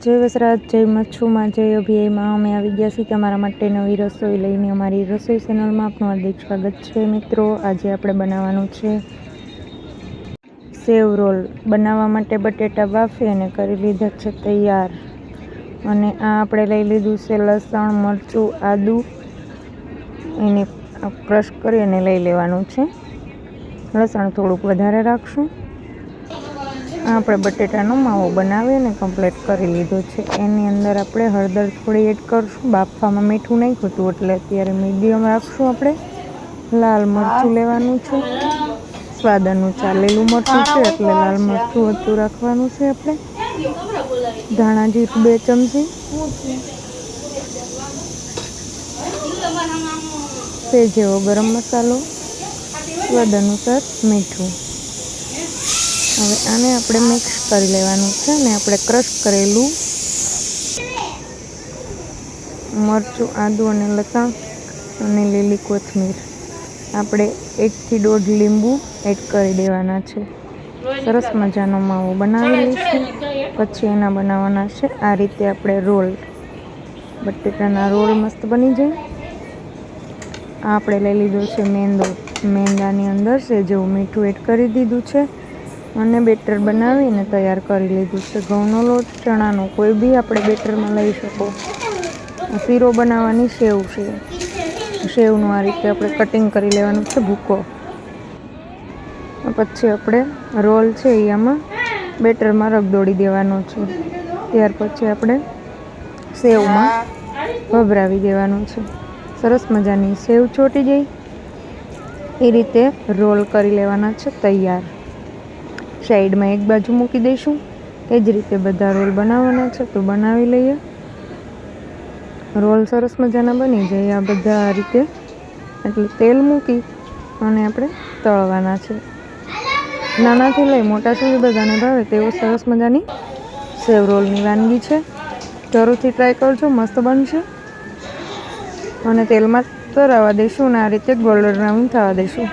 જય વસરાજ, જય મચ્છુમાં, જય અભિયાયમાં અમે આવી ગયા છીએ તમારા માટે નવી રસોઈ લઈને। અમારી રસોઈ ચેનલમાં આપનું હાર્દિક સ્વાગત છે। મિત્રો, આજે આપણે બનાવવાનું છે સેવ રોલ। બનાવવા માટે બટેટા બાફી અને કરી લીધા છે તૈયાર। અને આ આપણે લઈ લીધું છે લસણ, મરચું, આદું, એને ક્રશ કરી અને લઈ લેવાનું છે। લસણ થોડુંક વધારે રાખશું। આપણે બટેટાનો માવો બનાવીને કમ્પ્લીટ કરી લીધો છે। એની અંદર આપણે હળદર થોડી એડ કરશું। બાફવામાં મીઠું નાખ્યું હતું એટલે અત્યારે મીડિયમ રાખશું। આપણે લાલ મરચું લેવાનું છે, સ્વાદ અનુસાર લીલું મરચું છે એટલે લાલ મરચું વધુ રાખવાનું છે। આપણે ધાણા જીરું 2 ચમચી, સેજ જેવો ગરમ મસાલો, સ્વાદ અનુસાર મીઠું। હવે આને આપણે મિક્સ કરી લેવાનું છે ને આપણે ક્રશ કરેલું મરચું, આદું અને લસણ અને લીલી કોથમીર આપણે 1 થી 1.5 લીંબુ એડ કરી દેવાના છે। સરસ મજાનો માવો બનાવી લઈશું। પછી એના બનાવવાના છે આ રીતે આપણે રોલ, બટેટાના રોલ મસ્ત બની જાય। આ આપણે લઈ લીધો છે મેંદો। મેંદાની અંદર છે જેવું મીઠું એડ કરી દીધું છે અને બેટર બનાવીને તૈયાર કરી લીધું છે। ઘઉંનો લોટ, ચણાનો, કોઈ બી આપણે બેટરમાં લઈ શકો। શીરો બનાવવાની સેવ છે। સેવનું આ રીતે આપણે કટિંગ કરી લેવાનું છે ભૂકો। પછી આપણે રોલ છે એ આમાં બેટરમાં રગદોળી દેવાનો છે। ત્યાર પછી આપણે સેવમાં ભભરાવી દેવાનું છે। સરસ મજાની સેવ ચોટી જાય એ રીતે રોલ કરી લેવાના છે તૈયાર। સાઈડમાં એક બાજુ મૂકી દઈશું। એ જ રીતે બધા રોલ બનાવવાના છે તો બનાવી લઈએ। રોલ સરસ મજાના બની જાય આ બધા આ રીતે, એટલે તેલ મૂકી અને આપણે તળવાના છે। નાનાથી લઈ મોટા સુધી બધાને ભાવે તેવું સરસ મજાની સેવ રોલની વાનગી છે। જરૂરથી ટ્રાય કરજો, મસ્ત બનશે। અને તેલમાં તળાવવા દઈશું અને આ રીતે ગોલ્ડન બ્રાઉન થવા દઈશું।